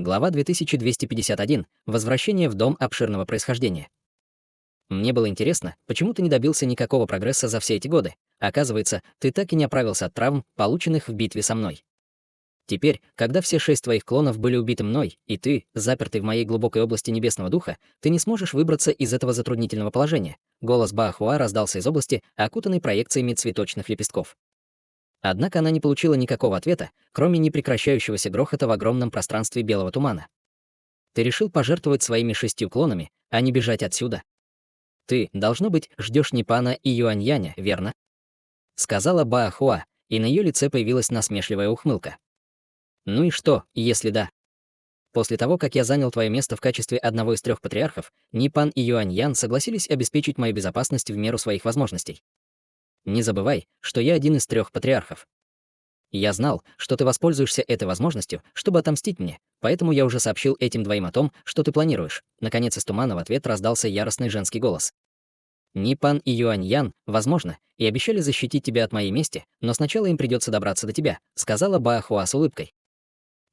Глава 2251. Возвращение в дом обширного происхождения. Мне было интересно, почему ты не добился никакого прогресса за все эти годы. Оказывается, ты так и не оправился от травм, полученных в битве со мной. Теперь, когда все 6 твоих клонов были убиты мной, и ты, запертый в моей глубокой области небесного духа, ты не сможешь выбраться из этого затруднительного положения. Голос Баахуа раздался из области, окутанной проекциями цветочных лепестков. Однако она не получила никакого ответа, кроме непрекращающегося грохота в огромном пространстве белого тумана. Ты решил пожертвовать своими 6 клонами, а не бежать отсюда. Ты, должно быть, ждешь Нипана и Юаньяня, верно? Сказала Баахуа, и на ее лице появилась насмешливая ухмылка. Ну и что, если да? После того, как я занял твое место в качестве одного из 3 патриархов, Нипан и Юаньян согласились обеспечить мою безопасность в меру своих возможностей. Не забывай, что я один из 3 патриархов. Я знал, что ты воспользуешься этой возможностью, чтобы отомстить мне, поэтому я уже сообщил этим двоим о том, что ты планируешь. Наконец из тумана в ответ раздался яростный женский голос. Нипан и Юаньян, возможно, и обещали защитить тебя от моей мести, но сначала им придется добраться до тебя, сказала Баахуа с улыбкой.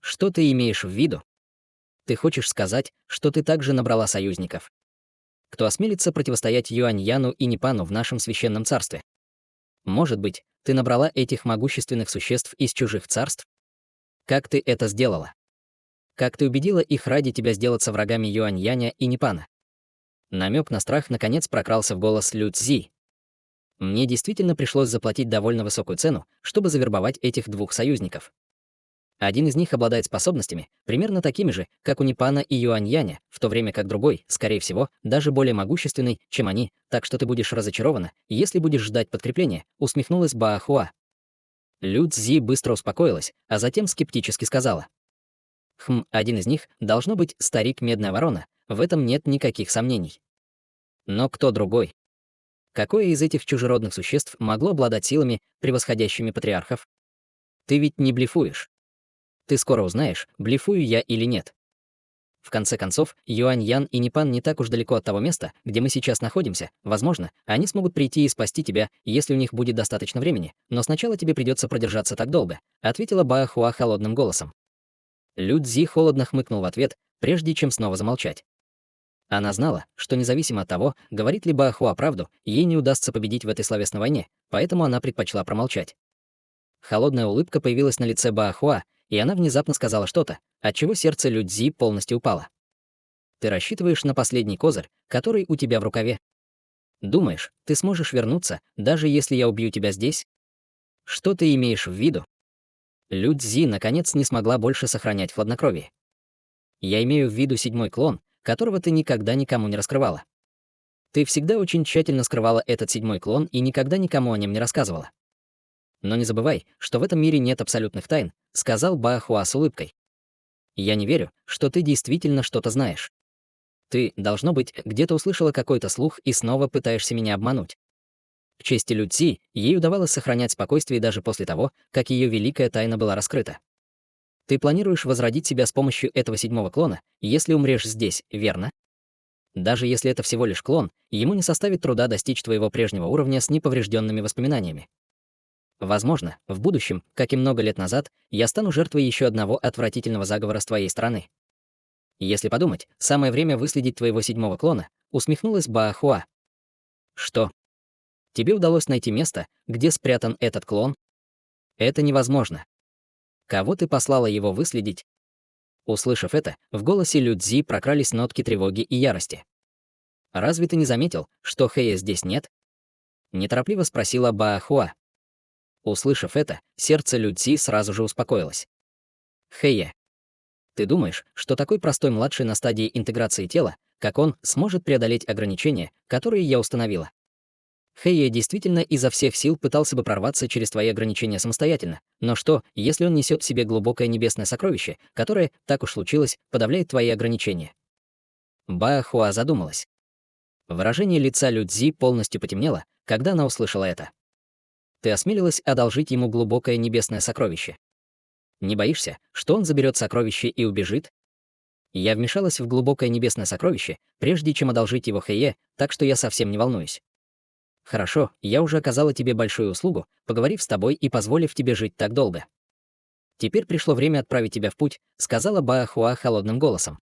Что ты имеешь в виду? Ты хочешь сказать, что ты также набрала союзников? Кто осмелится противостоять Юаньяну и Нипану в нашем священном царстве? Может быть, ты набрала этих могущественных существ из чужих царств? Как ты это сделала? Как ты убедила их ради тебя сделаться врагами Юаньяня и Нипана? Намек на страх наконец прокрался в голос Лю Цзи. Мне действительно пришлось заплатить довольно высокую цену, чтобы завербовать этих 2 союзников. Один из них обладает способностями, примерно такими же, как у Нипана и Юаньяня, в то время как другой, скорее всего, даже более могущественный, чем они, так что ты будешь разочарована, если будешь ждать подкрепления, усмехнулась Баахуа. Лю Цзи быстро успокоилась, а затем скептически сказала. Один из них должно быть старик Медная Ворона, в этом нет никаких сомнений. Но кто другой? Какое из этих чужеродных существ могло обладать силами, превосходящими патриархов? Ты ведь не блефуешь. Ты скоро узнаешь, блефую я или нет. В конце концов, Юаньян и Нипан не так уж далеко от того места, где мы сейчас находимся. Возможно, они смогут прийти и спасти тебя, если у них будет достаточно времени, но сначала тебе придется продержаться так долго, ответила Баахуа холодным голосом. Лю Цзи холодно хмыкнул в ответ, прежде чем снова замолчать. Она знала, что независимо от того, говорит ли Баахуа правду, ей не удастся победить в этой словесной войне, поэтому она предпочла промолчать. Холодная улыбка появилась на лице Баахуа, и она внезапно сказала что-то, отчего сердце Лю Цзи полностью упало. Ты рассчитываешь на последний козырь, который у тебя в рукаве. Думаешь, ты сможешь вернуться, даже если я убью тебя здесь? Что ты имеешь в виду? Лю Цзи наконец не смогла больше сохранять хладнокровие. Я имею в виду 7 клон, которого ты никогда никому не раскрывала. Ты всегда очень тщательно скрывала этот 7 клон и никогда никому о нем не рассказывала. Но не забывай, что в этом мире нет абсолютных тайн, сказал Баахуа с улыбкой. Я не верю, что ты действительно что-то знаешь. Ты, должно быть, где-то услышала какой-то слух и снова пытаешься меня обмануть. К чести Лю Цзи, ей удавалось сохранять спокойствие даже после того, как ее великая тайна была раскрыта. Ты планируешь возродить себя с помощью этого 7 клона, если умрешь здесь, верно? Даже если это всего лишь клон, ему не составит труда достичь твоего прежнего уровня с неповрежденными воспоминаниями. Возможно, в будущем, как и много лет назад, я стану жертвой еще одного отвратительного заговора с твоей стороны. Если подумать, самое время выследить твоего 7 клона, усмехнулась Баахуа. Что? Тебе удалось найти место, где спрятан этот клон? Это невозможно. Кого ты послала его выследить? Услышав это, в голосе Лю Цзи прокрались нотки тревоги и ярости. Разве ты не заметил, что Хэя здесь нет? Неторопливо спросила Баахуа. Услышав это, сердце Лю Цзи сразу же успокоилось. Хэя. Ты думаешь, что такой простой младший на стадии интеграции тела, как он, сможет преодолеть ограничения, которые я установила? Хэя действительно изо всех сил пытался бы прорваться через твои ограничения самостоятельно. Но что, если он несет в себе глубокое небесное сокровище, которое, так уж случилось, подавляет твои ограничения? Баахуа задумалась. Выражение лица Лю Цзи полностью потемнело, когда она услышала это. Ты осмелилась одолжить ему глубокое небесное сокровище. Не боишься, что он заберет сокровище и убежит? Я вмешалась в глубокое небесное сокровище, прежде чем одолжить его Хэе, так что я совсем не волнуюсь. Хорошо, я уже оказала тебе большую услугу, поговорив с тобой и позволив тебе жить так долго. «Теперь пришло время отправить тебя в путь», — сказала Баахуа холодным голосом.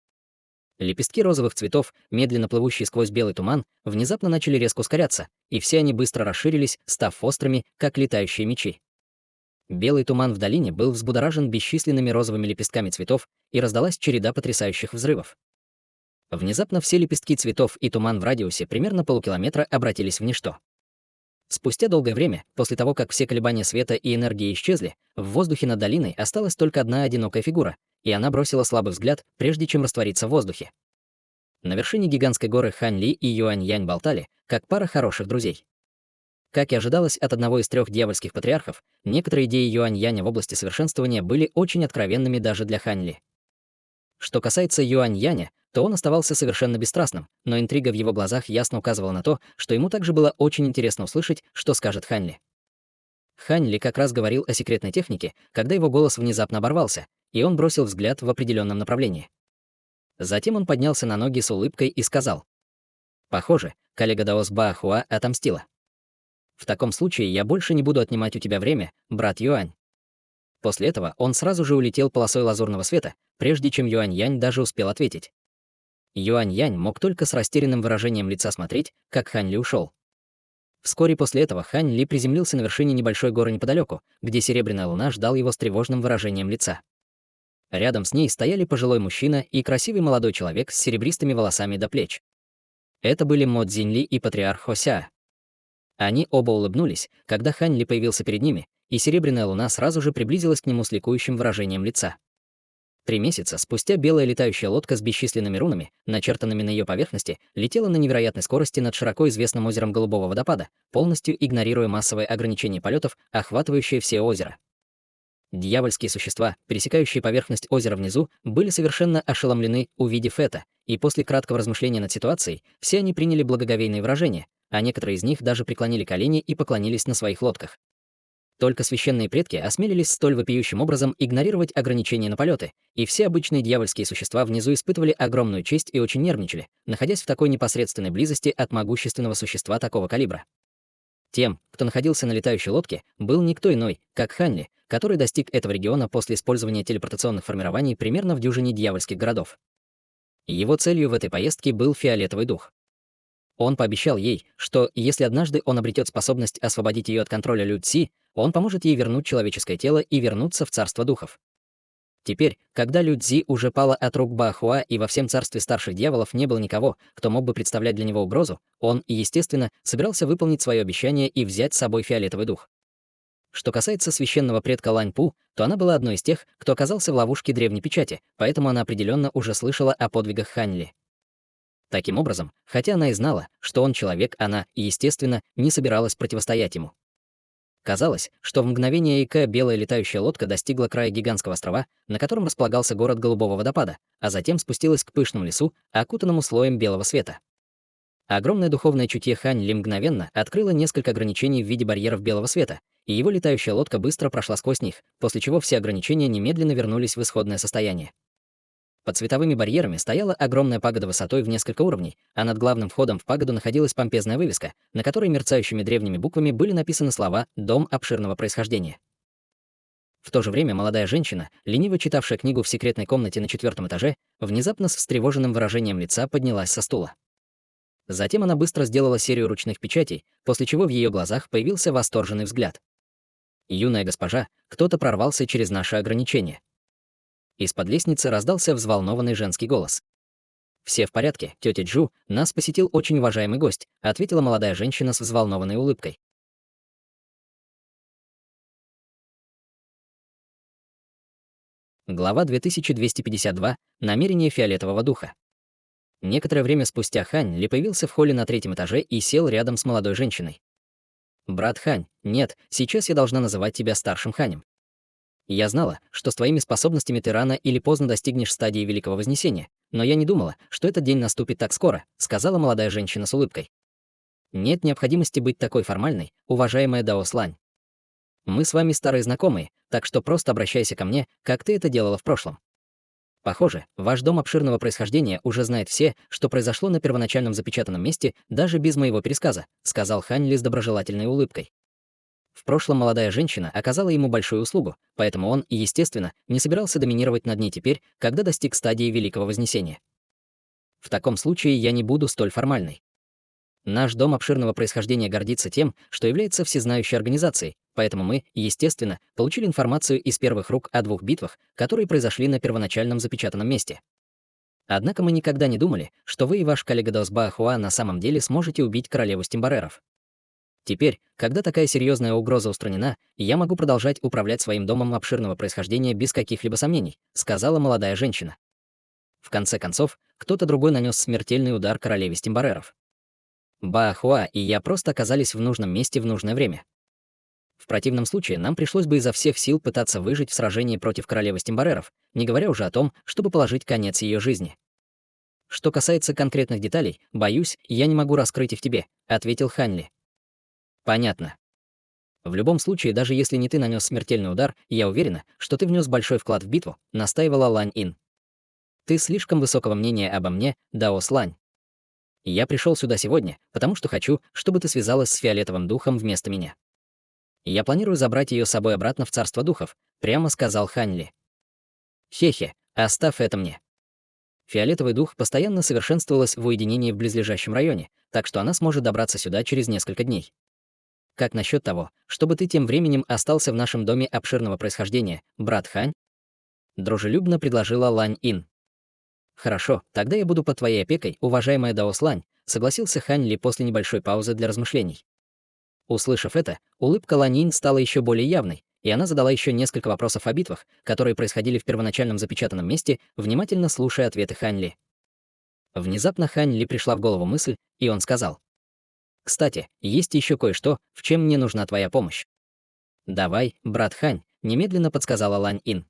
Лепестки розовых цветов, медленно плывущие сквозь белый туман, внезапно начали резко ускоряться, и все они быстро расширились, став острыми, как летающие мечи. Белый туман в долине был взбудоражен бесчисленными розовыми лепестками цветов, и раздалась череда потрясающих взрывов. Внезапно все лепестки цветов и туман в радиусе примерно полукилометра обратились в ничто. Спустя долгое время, после того, как все колебания света и энергии исчезли, в воздухе над долиной осталась только одна одинокая фигура, и она бросила слабый взгляд, прежде чем раствориться в воздухе. На вершине гигантской горы Хань Ли и Юань Янь болтали, как пара хороших друзей. Как и ожидалось от одного из 3 дьявольских патриархов, некоторые идеи Юань Яня в области совершенствования были очень откровенными даже для Хань Ли. Что касается Юань Яня, то он оставался совершенно бесстрастным, но интрига в его глазах ясно указывала на то, что ему также было очень интересно услышать, что скажет Хань Ли. Хань Ли как раз говорил о секретной технике, когда его голос внезапно оборвался, и он бросил взгляд в определенном направлении. Затем он поднялся на ноги с улыбкой и сказал: «Похоже, коллега Даос Баахуа отомстила. В таком случае я больше не буду отнимать у тебя время, брат Юань». После этого он сразу же улетел полосой лазурного света, прежде чем Юань Янь даже успел ответить. Юань Янь мог только с растерянным выражением лица смотреть, как Хань Ли ушел. Вскоре после этого Хань Ли приземлился на вершине небольшой горы неподалеку, где серебряная луна ждал его с тревожным выражением лица. Рядом с ней стояли пожилой мужчина и красивый молодой человек с серебристыми волосами до плеч. Это были Мо Цзиньли и патриарх Хося. Они оба улыбнулись, когда Хань Ли появился перед ними, и серебряная луна сразу же приблизилась к нему с ликующим выражением лица. 3 месяца спустя белая летающая лодка с бесчисленными рунами, начертанными на ее поверхности, летела на невероятной скорости над широко известным озером Голубого водопада, полностью игнорируя массовое ограничение полетов, охватывающее все озеро. Дьявольские существа, пересекающие поверхность озера внизу, были совершенно ошеломлены, увидев это, и после краткого размышления над ситуацией, все они приняли благоговейные выражения, а некоторые из них даже преклонили колени и поклонились на своих лодках. Только священные предки осмелились столь вопиющим образом игнорировать ограничения на полеты, и все обычные дьявольские существа внизу испытывали огромную честь и очень нервничали, находясь в такой непосредственной близости от могущественного существа такого калибра. Тем, кто находился на летающей лодке, был никто иной, как Хань Ли, который достиг этого региона после использования телепортационных формирований примерно в дюжине дьявольских городов. Его целью в этой поездке был фиолетовый дух. Он пообещал ей, что если однажды он обретет способность освободить ее от контроля Лю Ци, он поможет ей вернуть человеческое тело и вернуться в царство духов. Теперь, когда Лю Цзи уже пала от рук Баахуа и во всем царстве старших дьяволов не было никого, кто мог бы представлять для него угрозу, он, естественно, собирался выполнить свое обещание и взять с собой фиолетовый дух. Что касается священного предка Лань Пу, то она была одной из тех, кто оказался в ловушке древней печати, поэтому она определенно уже слышала о подвигах Хань Ли. Таким образом, хотя она и знала, что он человек, она, естественно, не собиралась противостоять ему. Казалось, что в мгновение ока белая летающая лодка достигла края гигантского острова, на котором располагался город Голубого водопада, а затем спустилась к пышному лесу, окутанному слоем белого света. Огромное духовное чутье Хань Ли мгновенно открыло несколько ограничений в виде барьеров белого света, и его летающая лодка быстро прошла сквозь них, после чего все ограничения немедленно вернулись в исходное состояние. Под световыми барьерами стояла огромная пагода высотой в несколько уровней, а над главным входом в пагоду находилась помпезная вывеска, на которой мерцающими древними буквами были написаны слова «Дом обширного происхождения». В то же время молодая женщина, лениво читавшая книгу в секретной комнате на 4-м этаже, внезапно с встревоженным выражением лица поднялась со стула. Затем она быстро сделала серию ручных печатей, после чего в ее глазах появился восторженный взгляд. «Юная госпожа, кто-то прорвался через наши ограничения». Из-под лестницы раздался взволнованный женский голос. «Все в порядке, тетя Джу, нас посетил очень уважаемый гость», ответила молодая женщина с взволнованной улыбкой. Глава 2252. Намерение фиолетового духа. Некоторое время спустя Хань Ли появился в холле на 3-м этаже и сел рядом с молодой женщиной. «Брат Хань, нет, сейчас я должна называть тебя старшим Ханем. Я знала, что с твоими способностями ты рано или поздно достигнешь стадии Великого Вознесения, но я не думала, что этот день наступит так скоро», сказала молодая женщина с улыбкой. «Нет необходимости быть такой формальной, уважаемая Даос Лань. Мы с вами старые знакомые, так что просто обращайся ко мне, как ты это делала в прошлом. Похоже, ваш дом обширного происхождения уже знает все, что произошло на первоначальном запечатанном месте, даже без моего пересказа», сказал Хань Ли с доброжелательной улыбкой. В прошлом молодая женщина оказала ему большую услугу, поэтому он, естественно, не собирался доминировать над ней теперь, когда достиг стадии Великого Вознесения. В таком случае я не буду столь формальной. Наш дом обширного происхождения гордится тем, что является всезнающей организацией, поэтому мы, естественно, получили информацию из первых рук о 2 битвах, которые произошли на первоначальном запечатанном месте. Однако мы никогда не думали, что вы и ваш коллега Досбаахуа на самом деле сможете убить королеву Стимбареров. Теперь, когда такая серьезная угроза устранена, я могу продолжать управлять своим домом обширного происхождения без каких-либо сомнений, сказала молодая женщина. В конце концов, кто-то другой нанес смертельный удар королеве Стимбареров. Баахуа и я просто оказались в нужном месте в нужное время. В противном случае нам пришлось бы изо всех сил пытаться выжить в сражении против королевы Стимбареров, не говоря уже о том, чтобы положить конец ее жизни. Что касается конкретных деталей, боюсь, я не могу раскрыть их тебе, ответил Ханли. Понятно. В любом случае, даже если не ты нанес смертельный удар, я уверена, что ты внес большой вклад в битву, настаивала Лань Ин. Ты слишком высокого мнения обо мне, Даос Лань. Я пришел сюда сегодня, потому что хочу, чтобы ты связалась с фиолетовым духом вместо меня. Я планирую забрать ее с собой обратно в царство духов, прямо сказал Ханли. Хе-хе, оставь это мне. Фиолетовый дух постоянно совершенствовалась в уединении в близлежащем районе, так что она сможет добраться сюда через несколько дней. Как насчет того, чтобы ты тем временем остался в нашем доме обширного происхождения, брат Хань? Дружелюбно предложила Лань Ин. Хорошо, тогда я буду под твоей опекой, уважаемая Даос Лань, согласился Хань Ли после небольшой паузы для размышлений. Услышав это, улыбка Лань Ин стала еще более явной, и она задала еще несколько вопросов о битвах, которые происходили в первоначальном запечатанном месте, внимательно слушая ответы Хань Ли. Внезапно Хань Ли пришла в голову мысль, и он сказал: «Кстати, есть еще кое-что, в чем мне нужна твоя помощь». «Давай, брат Хань», — немедленно подсказала Лань Ин.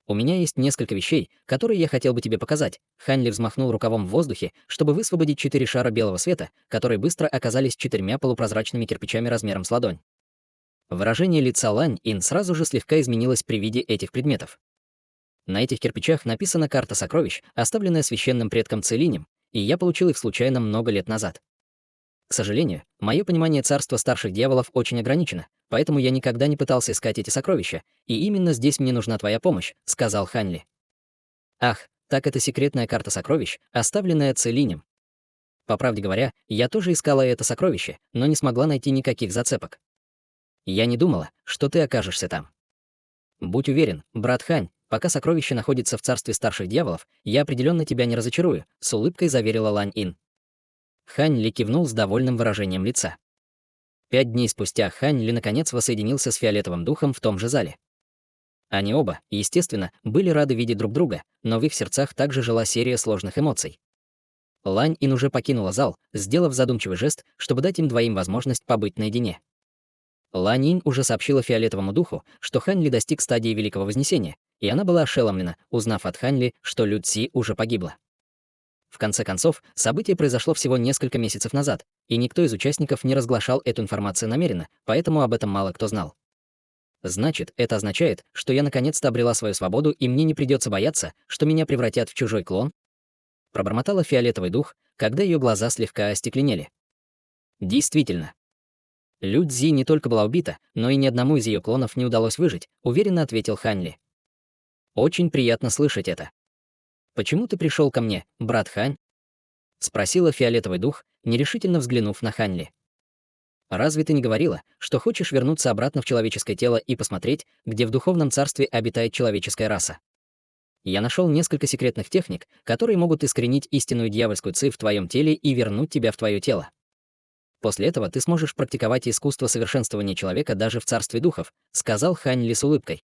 «У меня есть несколько вещей, которые я хотел бы тебе показать». Хань Ли взмахнул рукавом в воздухе, чтобы высвободить 4 шара белого света, которые быстро оказались 4 полупрозрачными кирпичами размером с ладонь. Выражение лица Лань Ин сразу же слегка изменилось при виде этих предметов. На этих кирпичах написана карта сокровищ, оставленная священным предком Целинем, и я получил их случайно много лет назад. К сожалению, мое понимание царства старших дьяволов очень ограничено, поэтому я никогда не пытался искать эти сокровища, и именно здесь мне нужна твоя помощь, сказал Ханли. Ах, так это секретная карта сокровищ, оставленная Целинем. По правде говоря, я тоже искала это сокровище, но не смогла найти никаких зацепок. Я не думала, что ты окажешься там. Будь уверен, брат Хань, пока сокровище находится в царстве старших дьяволов, я определенно тебя не разочарую, с улыбкой заверила Лань Ин. Хань Ли кивнул с довольным выражением лица. 5 дней спустя Хань Ли наконец воссоединился с фиолетовым духом в том же зале. Они оба, естественно, были рады видеть друг друга, но в их сердцах также жила серия сложных эмоций. Лань Ин уже покинула зал, сделав задумчивый жест, чтобы дать им двоим возможность побыть наедине. Лань Ин уже сообщила фиолетовому духу, что Хань Ли достиг стадии Великого Вознесения, и она была ошеломлена, узнав от Хань Ли, что Лю Ци уже погибла. В конце концов, событие произошло всего несколько месяцев назад, и никто из участников не разглашал эту информацию намеренно, поэтому об этом мало кто знал. Значит, это означает, что я наконец-то обрела свою свободу, и мне не придется бояться, что меня превратят в чужой клон? Пробормотала фиолетовый дух, когда ее глаза слегка остекленели. Действительно. Лю Цзи не только была убита, но и ни одному из ее клонов не удалось выжить, уверенно ответил Ханли. Очень приятно слышать это. «Почему ты пришел ко мне, брат Хань?» — спросила фиолетовый дух, нерешительно взглянув на Ханли. «Разве ты не говорила, что хочешь вернуться обратно в человеческое тело и посмотреть, где в духовном царстве обитает человеческая раса? Я нашел несколько секретных техник, которые могут искоренить истинную дьявольскую ци в твоем теле и вернуть тебя в твое тело. После этого ты сможешь практиковать искусство совершенствования человека даже в царстве духов», — сказал Ханли с улыбкой.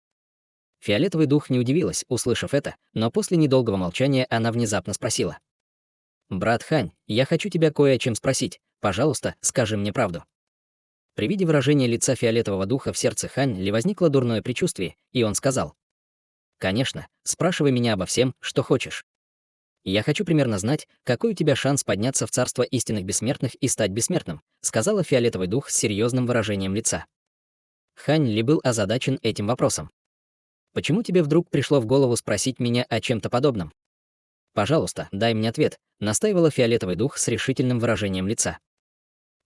Фиолетовый дух не удивилась, услышав это, но после недолгого молчания она внезапно спросила. «Брат Хань, я хочу тебя кое о чем спросить. Пожалуйста, скажи мне правду». При виде выражения лица фиолетового духа в сердце Хань Ли возникло дурное предчувствие, и он сказал: «Конечно, спрашивай меня обо всем, что хочешь. Я хочу примерно знать, какой у тебя шанс подняться в царство истинных бессмертных и стать бессмертным», сказала фиолетовый дух с серьезным выражением лица. Хань Ли был озадачен этим вопросом. «Почему тебе вдруг пришло в голову спросить меня о чем-то подобном? Пожалуйста, дай мне ответ», настаивала фиолетовый дух с решительным выражением лица.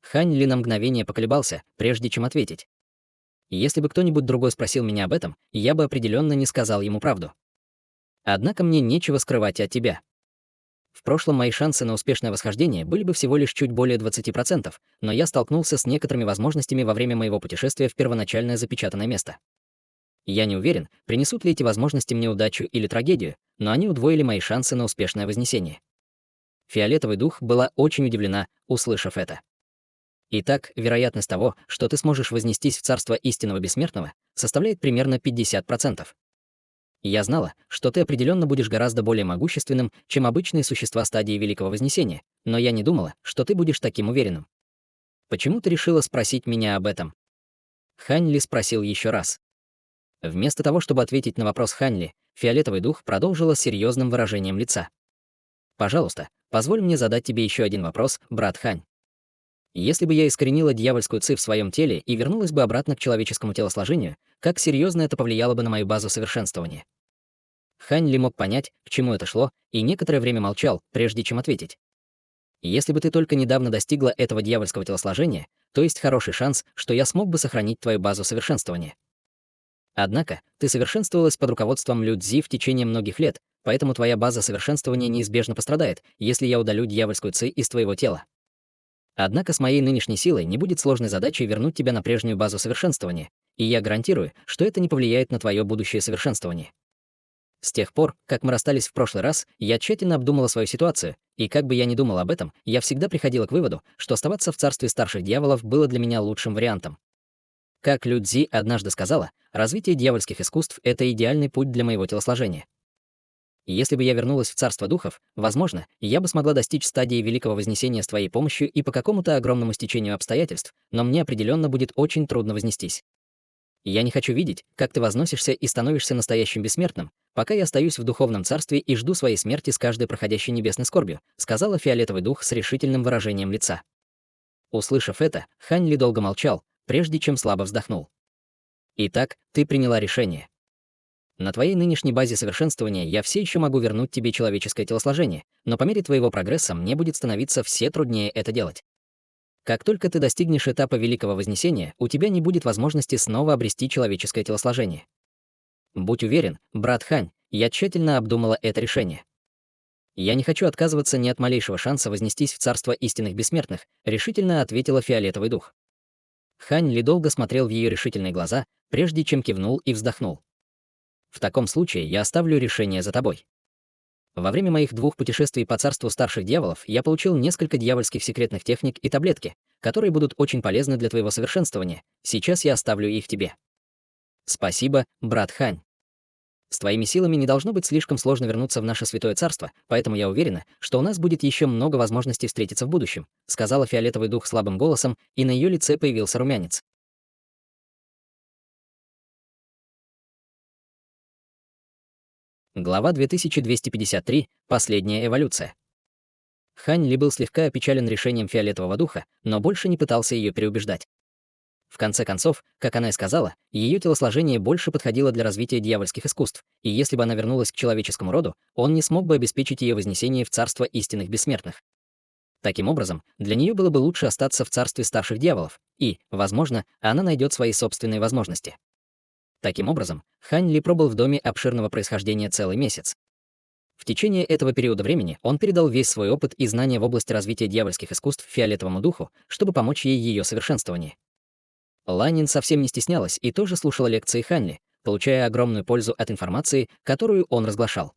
Хань Ли на мгновение поколебался, прежде чем ответить. Если бы кто-нибудь другой спросил меня об этом, я бы определенно не сказал ему правду. Однако мне нечего скрывать от тебя. В прошлом мои шансы на успешное восхождение были бы всего лишь чуть более 20%, но я столкнулся с некоторыми возможностями во время моего путешествия в первоначальное запечатанное место. Я не уверен, принесут ли эти возможности мне удачу или трагедию, но они удвоили мои шансы на успешное вознесение. Фиолетовый дух была очень удивлена, услышав это. Итак, вероятность того, что ты сможешь вознестись в царство истинного бессмертного, составляет примерно 50%. Я знала, что ты определенно будешь гораздо более могущественным, чем обычные существа стадии Великого Вознесения, но я не думала, что ты будешь таким уверенным. Почему ты решила спросить меня об этом? Ханьли спросил еще раз. Вместо того, чтобы ответить на вопрос Ханьли, фиолетовый дух продолжила с серьезным выражением лица. Пожалуйста, позволь мне задать тебе еще один вопрос, брат Хань. Если бы я искоренила дьявольскую ци в своем теле и вернулась бы обратно к человеческому телосложению, как серьезно это повлияло бы на мою базу совершенствования? Хань Ли мог понять, к чему это шло, и некоторое время молчал, прежде чем ответить. Если бы ты только недавно достигла этого дьявольского телосложения, то есть хороший шанс, что я смог бы сохранить твою базу совершенствования. Однако, ты совершенствовалась под руководством Лю Цзи в течение многих лет, поэтому твоя база совершенствования неизбежно пострадает, если я удалю дьявольскую ци из твоего тела. Однако с моей нынешней силой не будет сложной задачей вернуть тебя на прежнюю базу совершенствования, и я гарантирую, что это не повлияет на твое будущее совершенствование. С тех пор, как мы расстались в прошлый раз, я тщательно обдумала свою ситуацию, и как бы я ни думала об этом, я всегда приходила к выводу, что оставаться в царстве старших дьяволов было для меня лучшим вариантом. Как Лю Цзи однажды сказала, развитие дьявольских искусств — это идеальный путь для моего телосложения. Если бы я вернулась в царство духов, возможно, я бы смогла достичь стадии Великого Вознесения с твоей помощью и по какому-то огромному стечению обстоятельств, но мне определенно будет очень трудно вознестись. Я не хочу видеть, как ты возносишься и становишься настоящим бессмертным, пока я остаюсь в духовном царстве и жду своей смерти с каждой проходящей небесной скорбью, сказала фиолетовый дух с решительным выражением лица. Услышав это, Хань Ли долго молчал, прежде чем слабо вздохнул. Итак, ты приняла решение. На твоей нынешней базе совершенствования я все еще могу вернуть тебе человеческое телосложение, но по мере твоего прогресса мне будет становиться все труднее это делать. Как только ты достигнешь этапа Великого Вознесения, у тебя не будет возможности снова обрести человеческое телосложение. Будь уверен, брат Хань, я тщательно обдумала это решение. Я не хочу отказываться ни от малейшего шанса вознестись в царство истинных бессмертных, решительно ответила фиолетовый дух. Хань Ли долго смотрел в ее решительные глаза, прежде чем кивнул и вздохнул. В таком случае я оставлю решение за тобой. Во время моих 2 путешествий по царству старших дьяволов я получил несколько дьявольских секретных техник и таблетки, которые будут очень полезны для твоего совершенствования. Сейчас я оставлю их тебе. Спасибо, брат Хань. С твоими силами не должно быть слишком сложно вернуться в наше святое царство, поэтому я уверена, что у нас будет еще много возможностей встретиться в будущем, сказала фиолетовый дух слабым голосом, и на ее лице появился румянец. Глава 2253. Последняя эволюция. Хань Ли был слегка опечален решением фиолетового духа, но больше не пытался ее переубеждать. В конце концов, как она и сказала, ее телосложение больше подходило для развития дьявольских искусств, и если бы она вернулась к человеческому роду, он не смог бы обеспечить ее вознесение в царство истинных бессмертных. Таким образом, для нее было бы лучше остаться в царстве старших дьяволов, и, возможно, она найдет свои собственные возможности. Таким образом, Хань Ли пробыл в доме обширного происхождения целый месяц. В течение этого периода времени он передал весь свой опыт и знания в области развития дьявольских искусств фиолетовому духу, чтобы помочь ей в ее совершенствовании. Ланин совсем не стеснялась и тоже слушала лекции Хань Ли, получая огромную пользу от информации, которую он разглашал.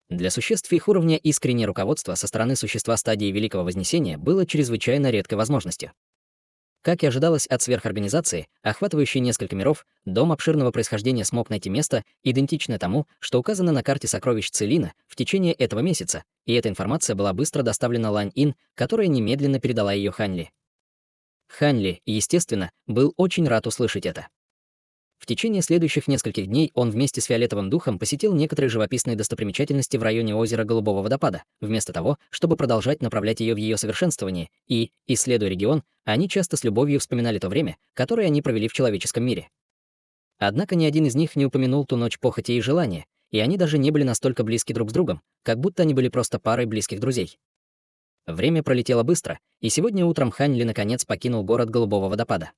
Для существ их уровня искреннее руководство со стороны существа стадии Великого Вознесения было чрезвычайно редкой возможностью. Как и ожидалось от сверхорганизации, охватывающей несколько миров, дом обширного происхождения смог найти место, идентичное тому, что указано на карте сокровищ Целина в течение этого месяца, и эта информация была быстро доставлена Лань Ин, которая немедленно передала ее Хань Ли. Хань Ли, естественно, был очень рад услышать это. В течение следующих нескольких дней он вместе с фиолетовым духом посетил некоторые живописные достопримечательности в районе озера Голубого водопада, вместо того, чтобы продолжать направлять ее в ее совершенствование, и, исследуя регион, они часто с любовью вспоминали то время, которое они провели в человеческом мире. Однако ни один из них не упомянул ту ночь похоти и желания, и они даже не были настолько близки друг с другом, как будто они были просто парой близких друзей. Время пролетело быстро, и сегодня утром Хань Ли наконец покинул город Голубого водопада.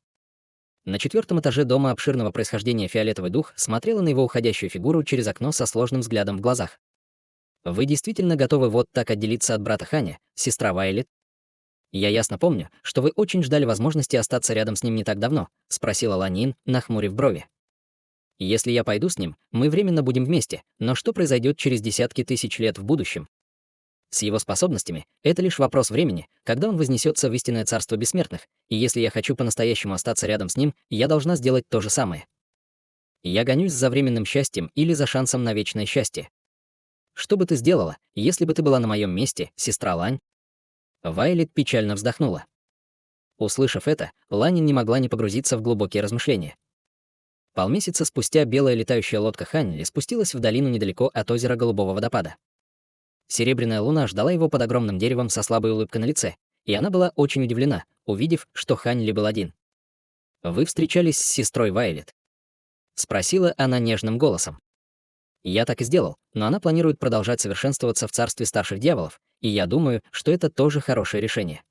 На 4-м этаже дома обширного происхождения фиолетовый дух смотрела на его уходящую фигуру через окно со сложным взглядом в глазах. «Вы действительно готовы вот так отделиться от брата Ханя, сестра Вайлет?» «Я ясно помню, что вы очень ждали возможности остаться рядом с ним не так давно», — спросила Ланин, нахмурив брови. «Если я пойду с ним, мы временно будем вместе, но что произойдет через десятки тысяч лет в будущем? С его способностями это лишь вопрос времени, когда он вознесется в истинное царство бессмертных, и если я хочу по-настоящему остаться рядом с ним, я должна сделать то же самое. Я гонюсь за временным счастьем или за шансом на вечное счастье. Что бы ты сделала, если бы ты была на моем месте, сестра Лань?» Вайлет печально вздохнула. Услышав это, Ланин не могла не погрузиться в глубокие размышления. Полмесяца спустя белая летающая лодка Ханли спустилась в долину недалеко от озера Голубого водопада. Серебряная луна ждала его под огромным деревом со слабой улыбкой на лице, и она была очень удивлена, увидев, что Ханли был один. «Вы встречались с сестрой Вайлет?» — спросила она нежным голосом. «Я так и сделал, но она планирует продолжать совершенствоваться в царстве старших дьяволов, и я думаю, что это тоже хорошее решение.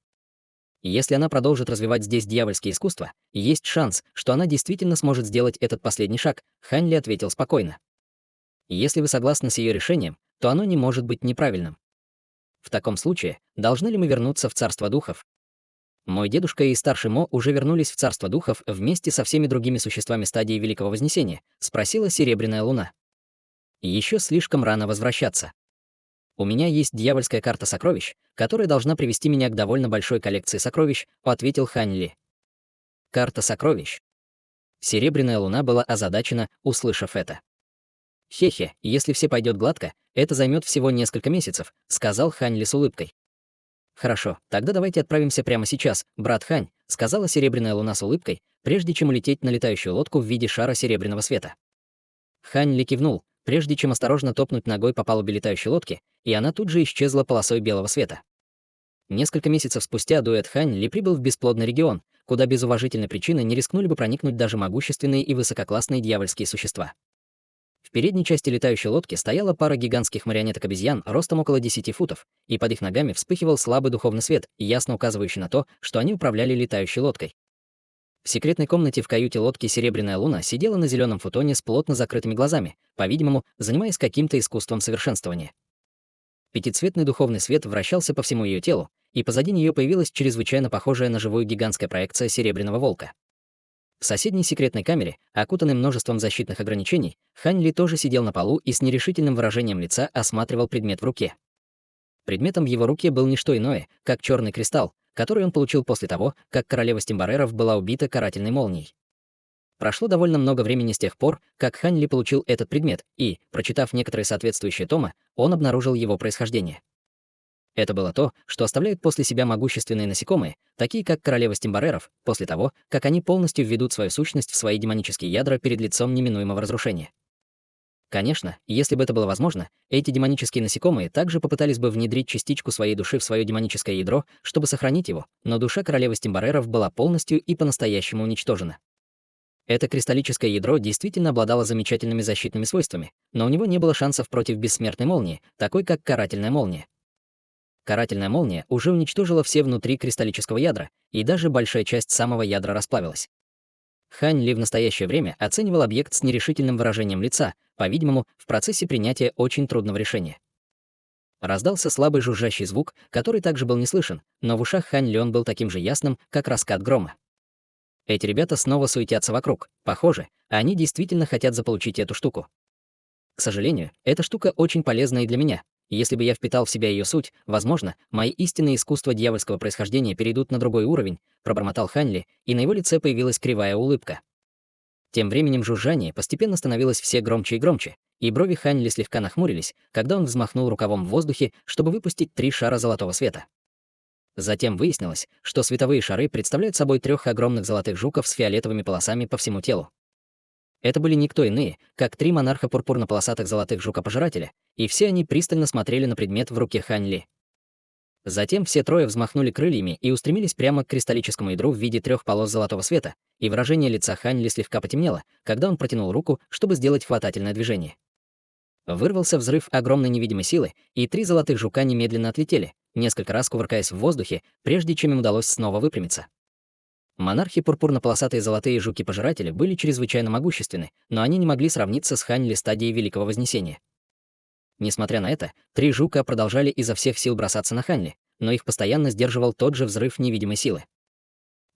Если она продолжит развивать здесь дьявольские искусства, есть шанс, что она действительно сможет сделать этот последний шаг», — Ханли ответил спокойно. «Если вы согласны с ее решением, то оно не может быть неправильным. В таком случае, должны ли мы вернуться в царство духов?» Мой дедушка и старший Мо уже вернулись в царство духов вместе со всеми другими существами стадии Великого Вознесения, спросила Серебряная луна. Еще слишком рано возвращаться. У меня есть дьявольская карта сокровищ, которая должна привести меня к довольно большой коллекции сокровищ, ответил Ханли. Карта сокровищ. Серебряная луна была озадачена, услышав это. «Хе-хе, если все пойдет гладко, это займет всего несколько месяцев», — сказал Ханли с улыбкой. «Хорошо, тогда давайте отправимся прямо сейчас, брат Хань», — сказала Серебряная луна с улыбкой, прежде чем улететь на летающую лодку в виде шара серебряного света. Ханли кивнул, прежде чем осторожно топнуть ногой по палубе летающей лодки, и она тут же исчезла полосой белого света. Несколько месяцев спустя дуэт Ханли прибыл в бесплодный регион, куда без уважительной причины не рискнули бы проникнуть даже могущественные и высококлассные дьявольские существа. В передней части летающей лодки стояла пара гигантских марионеток-обезьян ростом около 10 футов, и под их ногами вспыхивал слабый духовный свет, ясно указывающий на то, что они управляли летающей лодкой. В секретной комнате в каюте лодки Серебряная луна сидела на зеленом футоне с плотно закрытыми глазами, по-видимому, занимаясь каким-то искусством совершенствования. Пятицветный духовный свет вращался по всему ее телу, и позади нее появилась чрезвычайно похожая на живую гигантская проекция Серебряного волка. В соседней секретной камере, окутанной множеством защитных ограничений, Хань Ли тоже сидел на полу и с нерешительным выражением лица осматривал предмет в руке. Предметом в его руке был не что иное, как черный кристалл, который он получил после того, как королева Стимбареров была убита карательной молнией. Прошло довольно много времени с тех пор, как Хань Ли получил этот предмет, и, прочитав некоторые соответствующие тома, он обнаружил его происхождение. Это было то, что оставляют после себя могущественные насекомые, такие как королева Стимбареров, после того, как они полностью введут свою сущность в свои демонические ядра перед лицом неминуемого разрушения. Конечно, если бы это было возможно, эти демонические насекомые также попытались бы внедрить частичку своей души в свое демоническое ядро, чтобы сохранить его, но душа королевы Стимбареров была полностью и по-настоящему уничтожена. Это кристаллическое ядро действительно обладало замечательными защитными свойствами, но у него не было шансов против бессмертной молнии, такой как карательная молния. Карательная молния уже уничтожила все внутри кристаллического ядра, и даже большая часть самого ядра расплавилась. Хань Ли в настоящее время оценивал объект с нерешительным выражением лица, по-видимому, в процессе принятия очень трудного решения. Раздался слабый жужжащий звук, который также был не слышен, но в ушах Хань Ли он был таким же ясным, как раскат грома. Эти ребята снова суетятся вокруг. Похоже, они действительно хотят заполучить эту штуку. К сожалению, эта штука очень полезна и для меня. Если бы я впитал в себя ее суть, возможно, мои истинные искусства дьявольского происхождения перейдут на другой уровень, пробормотал Хань Ли, и на его лице появилась кривая улыбка. Тем временем жужжание постепенно становилось все громче и громче, и брови Хань Ли слегка нахмурились, когда он взмахнул рукавом в воздухе, чтобы выпустить 3 шара золотого света. Затем выяснилось, что световые шары представляют собой 3 огромных золотых жуков с фиолетовыми полосами по всему телу. Это были никто иные, как 3 монарха пурпурно-полосатых золотых жука-пожирателя, и все они пристально смотрели на предмет в руке Хань Ли. Затем все 3 взмахнули крыльями и устремились прямо к кристаллическому ядру в виде 3 полос золотого света, и выражение лица Хань Ли слегка потемнело, когда он протянул руку, чтобы сделать хватательное движение. Вырвался взрыв огромной невидимой силы, и 3 золотых жука немедленно отлетели, несколько раз кувыркаясь в воздухе, прежде чем им удалось снова выпрямиться. Монархи пурпурно-полосатые золотые жуки-пожиратели были чрезвычайно могущественны, но они не могли сравниться с Ханьли стадии Великого Вознесения. Несмотря на это, три жука продолжали изо всех сил бросаться на Ханьли, но их постоянно сдерживал тот же взрыв невидимой силы.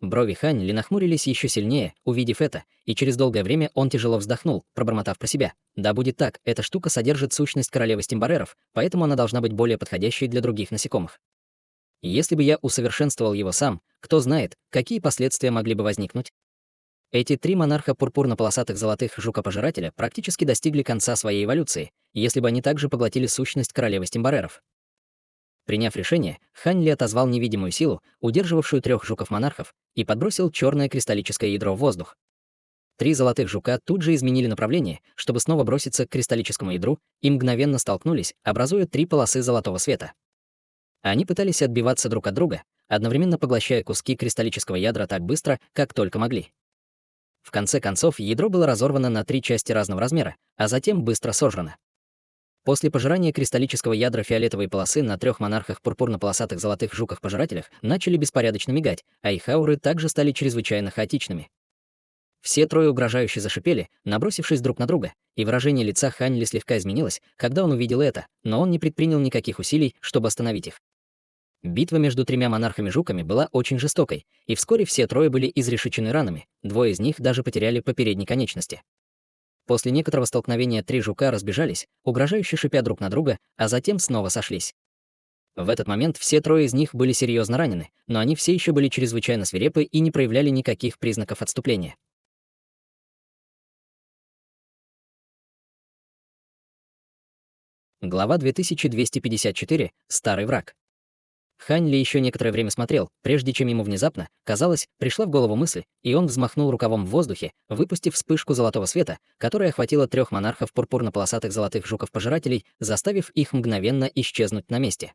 Брови Ханьли нахмурились еще сильнее, увидев это, и через долгое время он тяжело вздохнул, пробормотав про себя: «Да будет так, эта штука содержит сущность королевы стимбареров, поэтому она должна быть более подходящей для других насекомых. Если бы я усовершенствовал его сам, кто знает, какие последствия могли бы возникнуть?» Эти три монарха пурпурно-полосатых золотых жука-пожирателя практически достигли конца своей эволюции, если бы они также поглотили сущность королевы стимбареров. Приняв решение, Ханьли отозвал невидимую силу, удерживавшую трех жуков-монархов, и подбросил черное кристаллическое ядро в воздух. Три золотых жука тут же изменили направление, чтобы снова броситься к кристаллическому ядру, и мгновенно столкнулись, образуя три полосы золотого света. Они пытались отбиваться друг от друга, одновременно поглощая куски кристаллического ядра так быстро, как только могли. В конце концов, ядро было разорвано на три части разного размера, а затем быстро сожрано. После пожирания кристаллического ядра фиолетовые полосы на трех монархах пурпурно-полосатых золотых жуках-пожирателях начали беспорядочно мигать, а их ауры также стали чрезвычайно хаотичными. Все трое угрожающе зашипели, набросившись друг на друга, и выражение лица Ханьли слегка изменилось, когда он увидел это, но он не предпринял никаких усилий, чтобы остановить их. Битва между тремя монархами-жуками была очень жестокой, и вскоре все трое были изрешечены ранами, двое из них даже потеряли по передней конечности. После некоторого столкновения три жука разбежались, угрожающе шипя друг на друга, а затем снова сошлись. В этот момент все трое из них были серьезно ранены, но они все еще были чрезвычайно свирепы и не проявляли никаких признаков отступления. Глава 2254. Старый враг. Хань Ли еще некоторое время смотрел, прежде чем ему внезапно, казалось, пришла в голову мысль, и он взмахнул рукавом в воздухе, выпустив вспышку золотого света, которая охватила трех монархов пурпурно-полосатых золотых жуков-пожирателей, заставив их мгновенно исчезнуть на месте.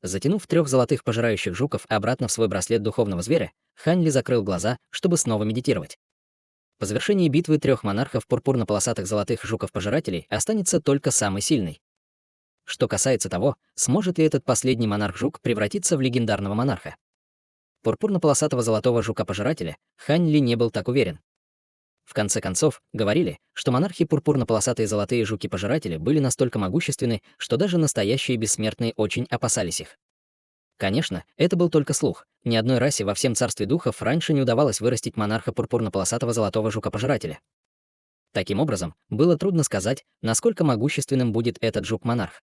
Затянув трех золотых пожирающих жуков обратно в свой браслет духовного зверя, Хань Ли закрыл глаза, чтобы снова медитировать. По завершении битвы трех монархов пурпурно-полосатых золотых жуков-пожирателей останется только самый сильный. Что касается того, сможет ли этот последний монарх-жук превратиться в легендарного монарха. Пурпурно-полосатого золотого жука-пожирателя Хань Ли не был так уверен. В конце концов, говорили, что монархи пурпурно-полосатые золотые жуки-пожиратели были настолько могущественны, что даже настоящие бессмертные очень опасались их. Конечно, это был только слух. Ни одной расе во всем царстве духов раньше не удавалось вырастить монарха пурпурно-полосатого золотого жука-пожирателя. Таким образом, было трудно сказать, насколько могущественным будет этот жук-монарх.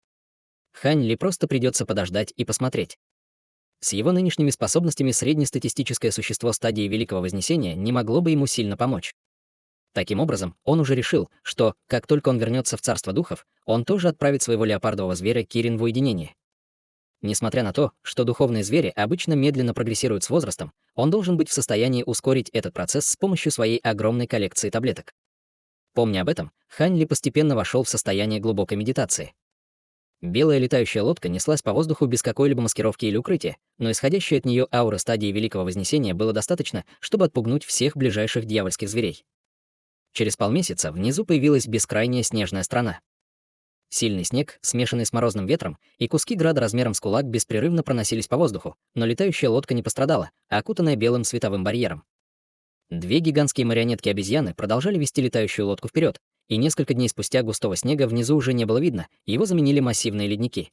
Хань Ли просто придется подождать и посмотреть. С его нынешними способностями среднестатистическое существо стадии Великого Вознесения не могло бы ему сильно помочь. Таким образом, он уже решил, что, как только он вернется в царство духов, он тоже отправит своего леопардового зверя Кирин в уединение. Несмотря на то, что духовные звери обычно медленно прогрессируют с возрастом, он должен быть в состоянии ускорить этот процесс с помощью своей огромной коллекции таблеток. Помня об этом, Хань Ли постепенно вошел в состояние глубокой медитации. Белая летающая лодка неслась по воздуху без какой-либо маскировки или укрытия, но исходящая от нее аура стадии Великого Вознесения было достаточно, чтобы отпугнуть всех ближайших дьявольских зверей. Через полмесяца внизу появилась бескрайняя снежная страна. Сильный снег, смешанный с морозным ветром, и куски града размером с кулак беспрерывно проносились по воздуху, но летающая лодка не пострадала, окутанная белым световым барьером. Две гигантские марионетки-обезьяны продолжали вести летающую лодку вперед, и несколько дней спустя густого снега внизу уже не было видно, его заменили массивные ледники.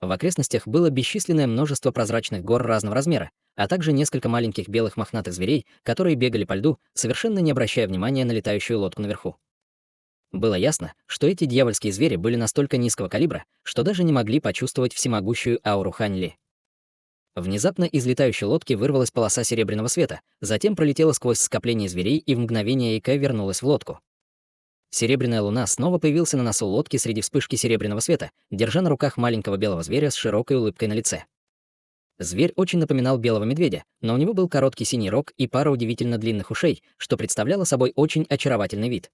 В окрестностях было бесчисленное множество прозрачных гор разного размера, а также несколько маленьких белых мохнатых зверей, которые бегали по льду, совершенно не обращая внимания на летающую лодку наверху. Было ясно, что эти дьявольские звери были настолько низкого калибра, что даже не могли почувствовать всемогущую ауру Хань Ли. Внезапно из летающей лодки вырвалась полоса серебряного света, затем пролетела сквозь скопление зверей и в мгновение ока вернулась в лодку. Серебряная луна снова появился на носу лодки среди вспышки серебряного света, держа на руках маленького белого зверя с широкой улыбкой на лице. Зверь очень напоминал белого медведя, но у него был короткий синий рог и пара удивительно длинных ушей, что представляло собой очень очаровательный вид.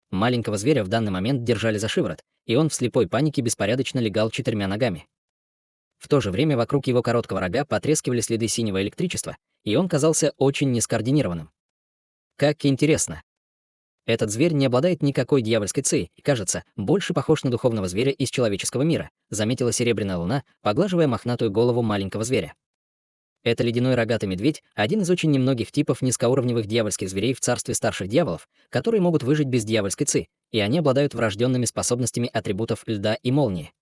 Маленького зверя в данный момент держали за шиворот, и он в слепой панике беспорядочно легал четырьмя ногами. В то же время вокруг его короткого рога потрескивали следы синего электричества, и он казался очень нескоординированным. Как интересно. Этот зверь не обладает никакой дьявольской ци и, кажется, больше похож на духовного зверя из человеческого мира, заметила серебряная луна, поглаживая мохнатую голову маленького зверя. Это ледяной рогатый медведь, один из очень немногих типов низкоуровневых дьявольских зверей в царстве старших дьяволов, которые могут выжить без дьявольской ци, и они обладают врожденными способностями атрибутов льда и молнии.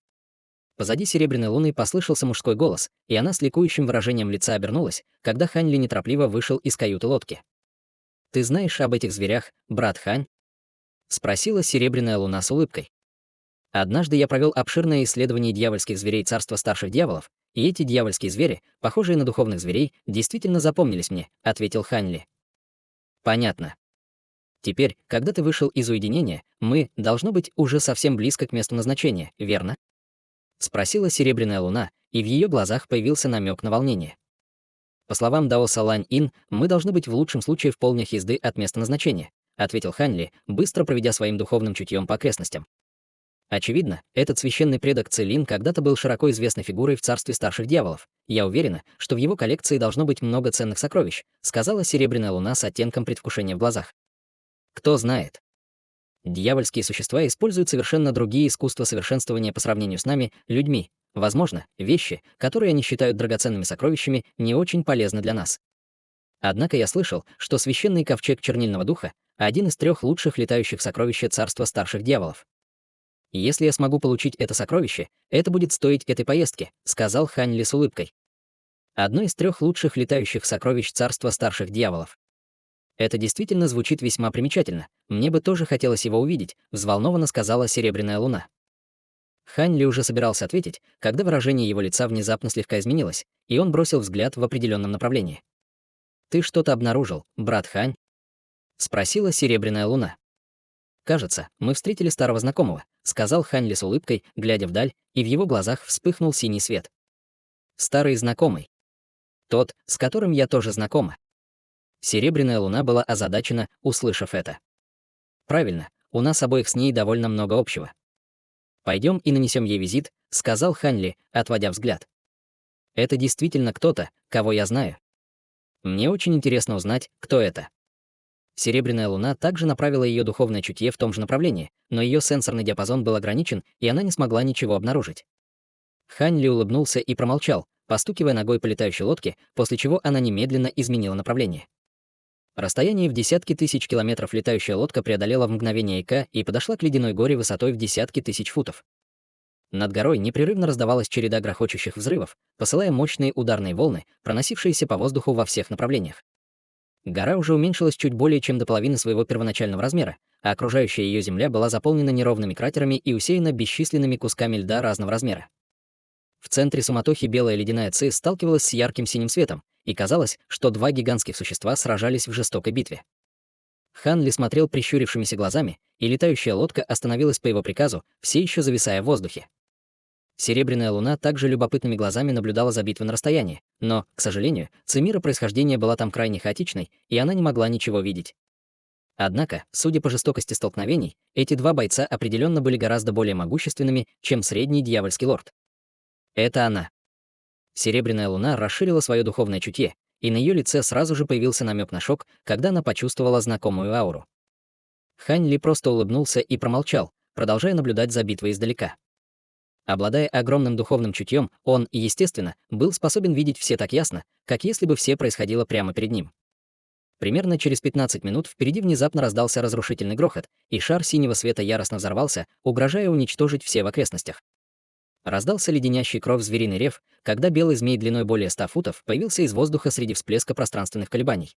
Позади Серебряной Луны послышался мужской голос, и она с ликующим выражением лица обернулась, когда Хань Ли неторопливо вышел из каюты лодки. «Ты знаешь об этих зверях, брат Хань?» — спросила Серебряная Луна с улыбкой. «Однажды я провел обширное исследование дьявольских зверей царства старших дьяволов, и эти дьявольские звери, похожие на духовных зверей, действительно запомнились мне», — ответил Хань Ли. «Понятно. Теперь, когда ты вышел из уединения, мы, должно быть, уже совсем близко к месту назначения, верно?» — спросила Серебряная Луна, и в ее глазах появился намек на волнение. «По словам Даоса Лань-Ин, мы должны быть в лучшем случае в полднях езды от места назначения», — ответил Хань Ли, быстро проведя своим духовным чутьем по окрестностям. Очевидно, этот священный предок Целин когда-то был широко известной фигурой в царстве старших дьяволов. Я уверена, что в его коллекции должно быть много ценных сокровищ, сказала Серебряная Луна с оттенком предвкушения в глазах. Кто знает. Дьявольские существа используют совершенно другие искусства совершенствования по сравнению с нами, людьми. Возможно, вещи, которые они считают драгоценными сокровищами, не очень полезны для нас. Однако я слышал, что священный ковчег Чернильного Духа — один из 3 лучших летающих сокровищ царства старших дьяволов. И если я смогу получить это сокровище, это будет стоить этой поездки, сказал Хань Ли с улыбкой. Одно из 3 лучших летающих сокровищ царства старших дьяволов. Это действительно звучит весьма примечательно. Мне бы тоже хотелось его увидеть, взволнованно сказала Серебряная Луна. Хань Ли уже собирался ответить, когда выражение его лица внезапно слегка изменилось, и он бросил взгляд в определенном направлении. «Ты что-то обнаружил, брат Хань?» — спросила Серебряная Луна. «Кажется, мы встретили старого знакомого», — сказал Хань Ли с улыбкой, глядя вдаль, и в его глазах вспыхнул синий свет. «Старый знакомый. Тот, с которым я тоже знакома». Серебряная Луна была озадачена, услышав это. «Правильно, у нас обоих с ней довольно много общего. Пойдем и нанесем ей визит», — сказал Хань Ли, отводя взгляд. «Это действительно кто-то, кого я знаю. Мне очень интересно узнать, кто это». Серебряная Луна также направила ее духовное чутье в том же направлении, но ее сенсорный диапазон был ограничен, и она не смогла ничего обнаружить. Хань Ли улыбнулся и промолчал, постукивая ногой по летающей лодке, после чего она немедленно изменила направление. Расстояние в десятки тысяч километров летающая лодка преодолела в мгновение эка и подошла к ледяной горе высотой в десятки тысяч футов. Над горой непрерывно раздавалась череда грохочущих взрывов, посылая мощные ударные волны, проносившиеся по воздуху во всех направлениях. Гора уже уменьшилась чуть более чем до половины своего первоначального размера, а окружающая ее земля была заполнена неровными кратерами и усеяна бесчисленными кусками льда разного размера. В центре суматохи белая ледяная ци сталкивалась с ярким синим светом, и казалось, что 2 гигантских существа сражались в жестокой битве. Хан Ли смотрел прищурившимися глазами, и летающая лодка остановилась по его приказу, все еще зависая в воздухе. Серебряная Луна также любопытными глазами наблюдала за битвой на расстоянии, но, к сожалению, цимира происхождения была там крайне хаотичной, и она не могла ничего видеть. Однако, судя по жестокости столкновений, эти 2 бойца определенно были гораздо более могущественными, чем средний дьявольский лорд. Это она. Серебряная Луна расширила свое духовное чутье, и на ее лице сразу же появился намек на шок, когда она почувствовала знакомую ауру. Хань Ли просто улыбнулся и промолчал, продолжая наблюдать за битвой издалека. Обладая огромным духовным чутьем, он, естественно, был способен видеть все так ясно, как если бы все происходило прямо перед ним. Примерно через 15 минут впереди внезапно раздался разрушительный грохот, и шар синего света яростно взорвался, угрожая уничтожить все в окрестностях. Раздался леденящий кровь звериный рев, когда белый змей длиной более 100 футов появился из воздуха среди всплеска пространственных колебаний.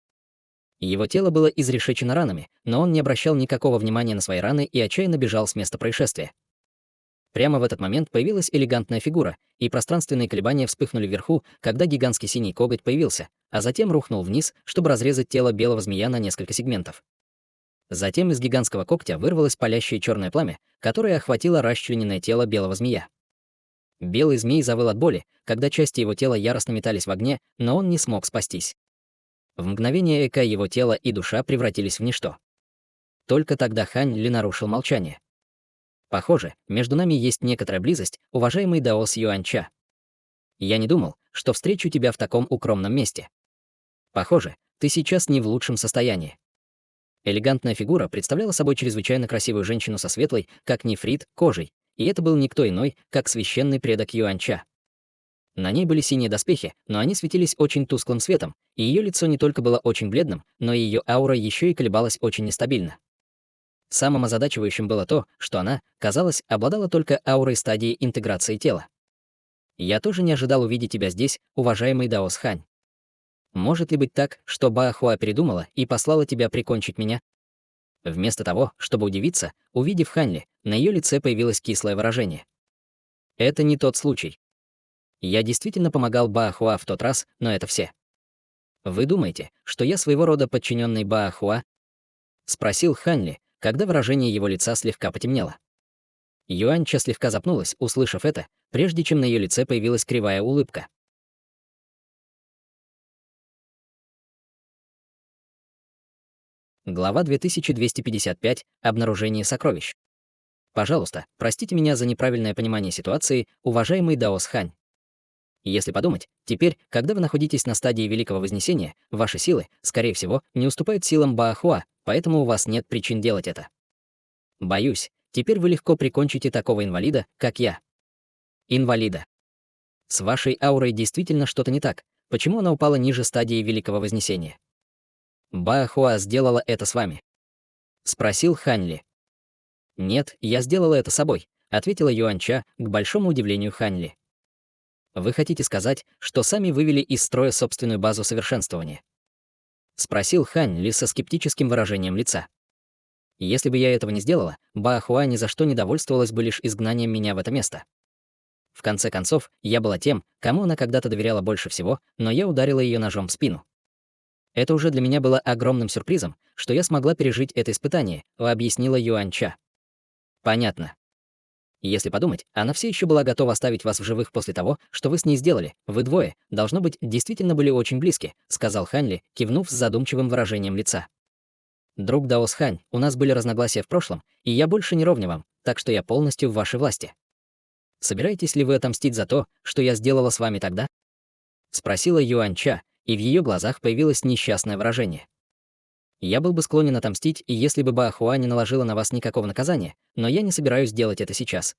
Его тело было изрешечено ранами, но он не обращал никакого внимания на свои раны и отчаянно бежал с места происшествия. Прямо в этот момент появилась элегантная фигура, и пространственные колебания вспыхнули вверху, когда гигантский синий коготь появился, а затем рухнул вниз, чтобы разрезать тело белого змея на несколько сегментов. Затем из гигантского когтя вырвалось палящее черное пламя, которое охватило расчлененное тело белого змея. Белый змей завыл от боли, когда части его тела яростно метались в огне, но он не смог спастись. В мгновение эка его тело и душа превратились в ничто. Только тогда Хань Ли нарушил молчание. «Похоже, между нами есть некоторая близость, уважаемый Даос Юаньча. Я не думал, что встречу тебя в таком укромном месте. Похоже, ты сейчас не в лучшем состоянии». Элегантная фигура представляла собой чрезвычайно красивую женщину со светлой, как нефрит, кожей, и это был никто иной, как священный предок Юаньча. На ней были синие доспехи, но они светились очень тусклым светом, и ее лицо не только было очень бледным, но и ее аура еще и колебалась очень нестабильно. Самым озадачивающим было то, что она, казалось, обладала только аурой стадии интеграции тела. Я тоже не ожидал увидеть тебя здесь, уважаемый Даос Хань. Может ли быть так, что Баахуа передумала и послала тебя прикончить меня? Вместо того, чтобы удивиться, увидев Ханли, на ее лице появилось кислое выражение. Это не тот случай. Я действительно помогал Баахуа в тот раз, но это все. Вы думаете, что я своего рода подчиненный Баахуа? Спросил Ханли, когда выражение его лица слегка потемнело. Юаньча слегка запнулась, услышав это, прежде чем на ее лице появилась кривая улыбка. Глава 2255. Обнаружение сокровищ. Пожалуйста, простите меня за неправильное понимание ситуации, уважаемый Даос Хань. Если подумать, теперь, когда вы находитесь на стадии Великого Вознесения, ваши силы, скорее всего, не уступают силам Баахуа, поэтому у вас нет причин делать это. Боюсь, теперь вы легко прикончите такого инвалида, как я. Инвалида. С вашей аурой действительно что-то не так. Почему она упала ниже стадии Великого Вознесения? Баахуа сделала это с вами? Спросил Ханли. Нет, я сделала это собой, ответила Юаньча, к большому удивлению Ханли. Вы хотите сказать, что сами вывели из строя собственную базу совершенствования? Спросил Ханли со скептическим выражением лица. Если бы я этого не сделала, Баахуа ни за что не довольствовалась бы лишь изгнанием меня в это место. В конце концов, я была тем, кому она когда-то доверяла больше всего, но я ударила ее ножом в спину. Это уже для меня было огромным сюрпризом, что я смогла пережить это испытание, объяснила Юаньча. Понятно. Если подумать, она все еще была готова оставить вас в живых после того, что вы с ней сделали. Вы двое, должно быть, действительно были очень близки, сказал Ханли, кивнув с задумчивым выражением лица. Друг Даос Хань, у нас были разногласия в прошлом, и я больше не ровня вам, так что я полностью в вашей власти. Собираетесь ли вы отомстить за то, что я сделала с вами тогда? Спросила Юаньча, и в ее глазах появилось несчастное выражение. Я был бы склонен отомстить, и если бы Баахуа не наложила на вас никакого наказания, но я не собираюсь делать это сейчас.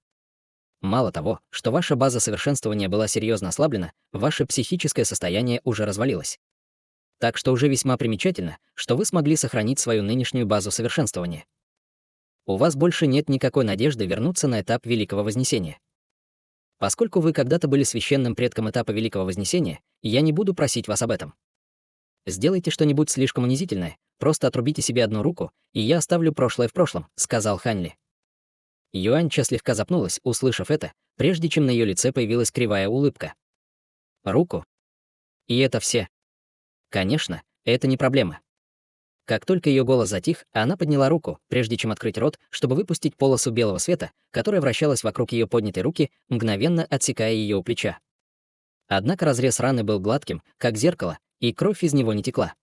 Мало того, что ваша база совершенствования была серьезно ослаблена, ваше психическое состояние уже развалилось. Так что уже весьма примечательно, что вы смогли сохранить свою нынешнюю базу совершенствования. У вас больше нет никакой надежды вернуться на этап Великого Вознесения. Поскольку вы когда-то были священным предком этапа Великого Вознесения, я не буду просить вас об этом. Сделайте что-нибудь слишком унизительное, просто отрубите себе одну руку, и я оставлю прошлое в прошлом, сказал Ханли. Юаньча слегка запнулась, услышав это, прежде чем на ее лице появилась кривая улыбка. Руку? И это все? Конечно, это не проблема. Как только ее голос затих, она подняла руку, прежде чем открыть рот, чтобы выпустить полосу белого света, которая вращалась вокруг ее поднятой руки, мгновенно отсекая ее у плеча. Однако разрез раны был гладким, как зеркало, и кровь из него не текла.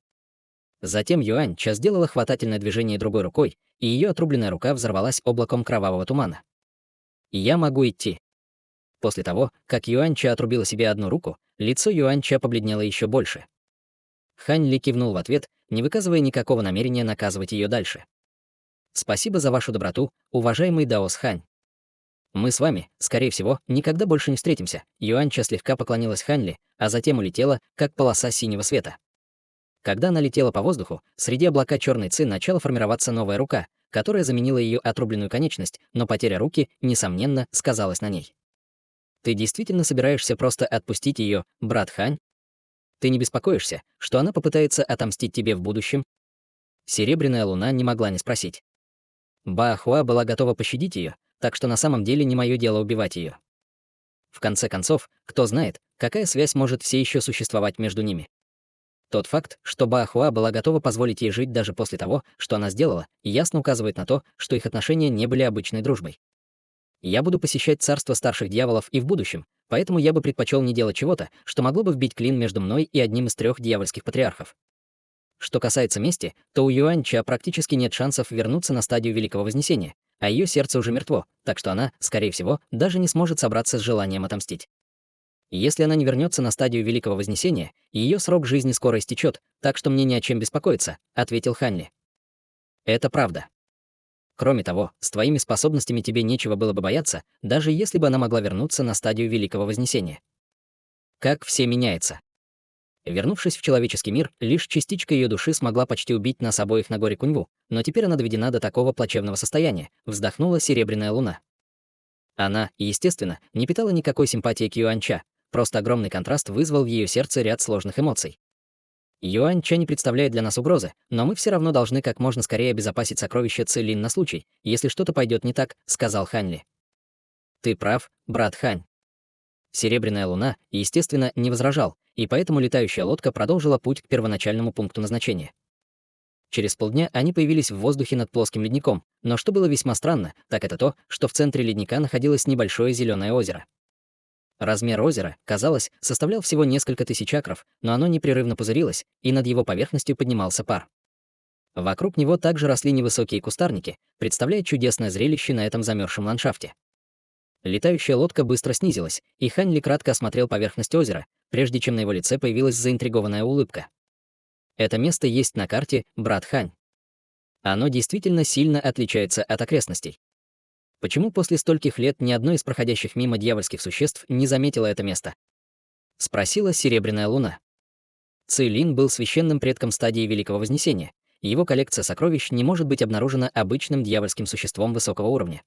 Затем Юаньча сделала хватательное движение другой рукой, и ее отрубленная рука взорвалась облаком кровавого тумана. «Я могу идти». После того, как Юаньча отрубила себе одну руку, лицо Юаньча побледнело еще больше. Хань Ли кивнул в ответ, не выказывая никакого намерения наказывать ее дальше. «Спасибо за вашу доброту, уважаемый Даос Хань. Мы с вами, скорее всего, никогда больше не встретимся». Юаньча слегка поклонилась Хань Ли, а затем улетела, как полоса синего света. Когда она летела по воздуху, среди облака черной ци начала формироваться новая рука, которая заменила ее отрубленную конечность, но потеря руки, несомненно, сказалась на ней. «Ты действительно собираешься просто отпустить ее, брат Хань? Ты не беспокоишься, что она попытается отомстить тебе в будущем?» Серебряная луна не могла не спросить. Баахуа была готова пощадить ее, так что на самом деле не мое дело убивать ее. В конце концов, кто знает, какая связь может все еще существовать между ними. Тот факт, что Баахуа была готова позволить ей жить даже после того, что она сделала, ясно указывает на то, что их отношения не были обычной дружбой. Я буду посещать царство старших дьяволов и в будущем, поэтому я бы предпочел не делать чего-то, что могло бы вбить клин между мной и одним из 3 дьявольских патриархов. Что касается мести, то у Юаньча практически нет шансов вернуться на стадию Великого Вознесения, а ее сердце уже мертво, так что она, скорее всего, даже не сможет собраться с желанием отомстить. Если она не вернется на стадию Великого Вознесения, ее срок жизни скоро истечет, так что мне ни о чем беспокоиться, ответил Ханли. Это правда. Кроме того, с твоими способностями тебе нечего было бы бояться, даже если бы она могла вернуться на стадию Великого Вознесения. Как все меняется. Вернувшись в человеческий мир, лишь частичка ее души смогла почти убить нас обоих на горе Куньву, но теперь она доведена до такого плачевного состояния, вздохнула Серебряная Луна. Она, естественно, не питала никакой симпатии к Юаньча, просто огромный контраст вызвал в ее сердце ряд сложных эмоций. Юаньча не представляет для нас угрозы, но мы все равно должны как можно скорее обезопасить сокровища Цилин на случай, если что-то пойдет не так, сказал Ханьли. Ты прав, брат Хань. Серебряная Луна, естественно, не возражал, и поэтому летающая лодка продолжила путь к первоначальному пункту назначения. Через полдня они появились в воздухе над плоским ледником, но что было весьма странно, так это то, что в центре ледника находилось небольшое зеленое озеро. Размер озера, казалось, составлял всего несколько тысяч акров, но оно непрерывно пузырилось, и над его поверхностью поднимался пар. Вокруг него также росли невысокие кустарники, представляя чудесное зрелище на этом замерзшем ландшафте. Летающая лодка быстро снизилась, и Ханьли кратко осмотрел поверхность озера, прежде чем на его лице появилась заинтригованная улыбка. Это место есть на карте, брат Хань. Оно действительно сильно отличается от окрестностей. Почему после стольких лет ни одно из проходящих мимо дьявольских существ не заметило это место? Спросила Серебряная Луна. Цилин был священным предком стадии Великого Вознесения, и его коллекция сокровищ не может быть обнаружена обычным дьявольским существом высокого уровня.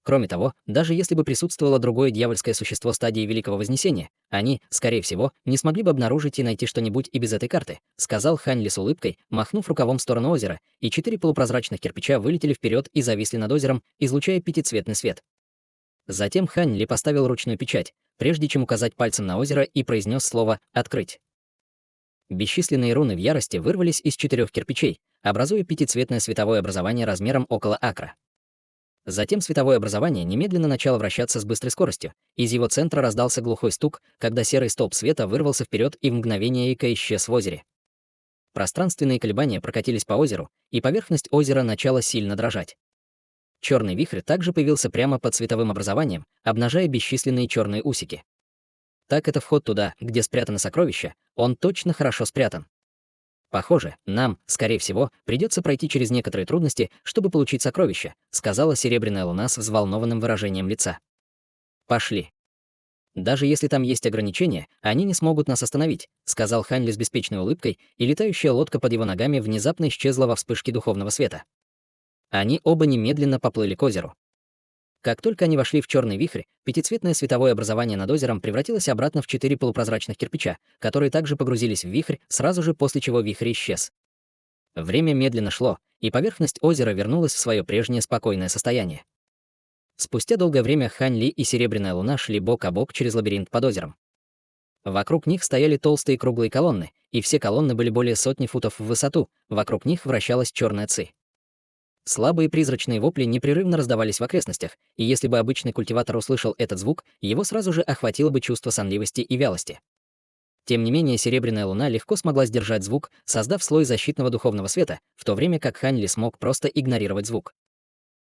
Кроме того, даже если бы присутствовало другое дьявольское существо стадии Великого Вознесения, они, скорее всего, не смогли бы обнаружить и найти что-нибудь и без этой карты, сказал Ханьли с улыбкой, махнув рукавом в сторону озера, и 4 полупрозрачных кирпича вылетели вперед и зависли над озером, излучая пятицветный свет. Затем Ханьли поставил ручную печать, прежде чем указать пальцем на озеро и произнес слово «открыть». Бесчисленные руны в ярости вырвались из 4 кирпичей, образуя пятицветное световое образование размером около акра. Затем световое образование немедленно начало вращаться с быстрой скоростью. Из его центра раздался глухой стук, когда серый столб света вырвался вперед и в мгновение ока исчез в озере. Пространственные колебания прокатились по озеру, и поверхность озера начала сильно дрожать. Черный вихрь также появился прямо под световым образованием, обнажая бесчисленные черные усики. Так это вход туда, где спрятано сокровище, он точно хорошо спрятан. Похоже, нам, скорее всего, придется пройти через некоторые трудности, чтобы получить сокровища, сказала Серебряная Луна с взволнованным выражением лица. Пошли. Даже если там есть ограничения, они не смогут нас остановить, сказал Ханьли с беспечной улыбкой, и летающая лодка под его ногами внезапно исчезла во вспышке духовного света. Они оба немедленно поплыли к озеру. Как только они вошли в черный вихрь, пятицветное световое образование над озером превратилось обратно в 4 полупрозрачных кирпича, которые также погрузились в вихрь, сразу же после чего вихрь исчез. Время медленно шло, и поверхность озера вернулась в свое прежнее спокойное состояние. Спустя долгое время Ханьли и Серебряная Луна шли бок о бок через лабиринт под озером. Вокруг них стояли толстые круглые колонны, и все колонны были более сотни футов в высоту, вокруг них вращалась черная ци. Слабые призрачные вопли непрерывно раздавались в окрестностях, и если бы обычный культиватор услышал этот звук, его сразу же охватило бы чувство сонливости и вялости. Тем не менее, Серебряная Луна легко смогла сдержать звук, создав слой защитного духовного света, в то время как Ханьли смог просто игнорировать звук.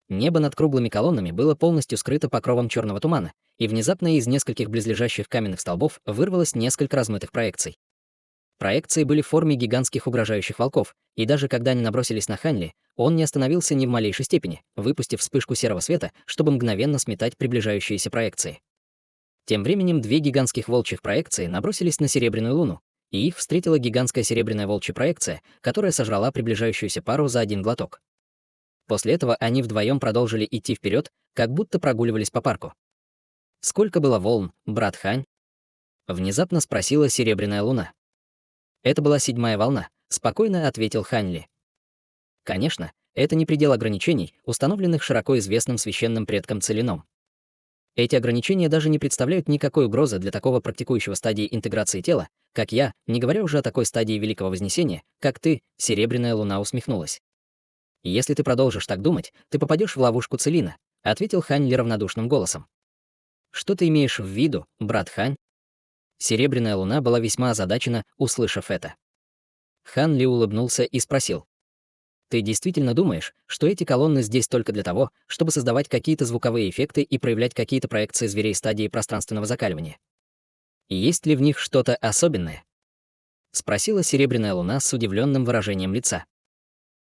Небо над круглыми колоннами было полностью скрыто покровом черного тумана, и внезапно из нескольких близлежащих каменных столбов вырвалось несколько размытых проекций. Проекции были в форме гигантских угрожающих волков, и даже когда они набросились на Ханьли, он не остановился ни в малейшей степени, выпустив вспышку серого света, чтобы мгновенно сметать приближающиеся проекции. Тем временем 2 гигантских волчьих проекции набросились на Серебряную Луну, и их встретила гигантская серебряная волчья проекция, которая сожрала приближающуюся пару за один глоток. После этого они вдвоем продолжили идти вперед, как будто прогуливались по парку. «Сколько было волн, брат Хань?» — внезапно спросила Серебряная Луна. «Это была 7-я волна», — спокойно ответил Ханьли. Конечно, это не предел ограничений, установленных широко известным священным предком Целином. Эти ограничения даже не представляют никакой угрозы для такого практикующего стадии интеграции тела, как я, не говоря уже о такой стадии Великого Вознесения, как ты, Серебряная Луна усмехнулась. «Если ты продолжишь так думать, ты попадешь в ловушку Целина», — ответил Ханьли равнодушным голосом. «Что ты имеешь в виду, брат Хань?» Серебряная Луна была весьма озадачена, услышав это. Ханьли улыбнулся и спросил. «Ты действительно думаешь, что эти колонны здесь только для того, чтобы создавать какие-то звуковые эффекты и проявлять какие-то проекции зверей стадии пространственного закаливания? Есть ли в них что-то особенное?» — спросила Серебряная Луна с удивленным выражением лица.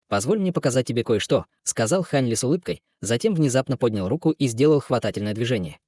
«Позволь мне показать тебе кое-что», — сказал Ханьли с улыбкой, затем внезапно поднял руку и сделал хватательное движение.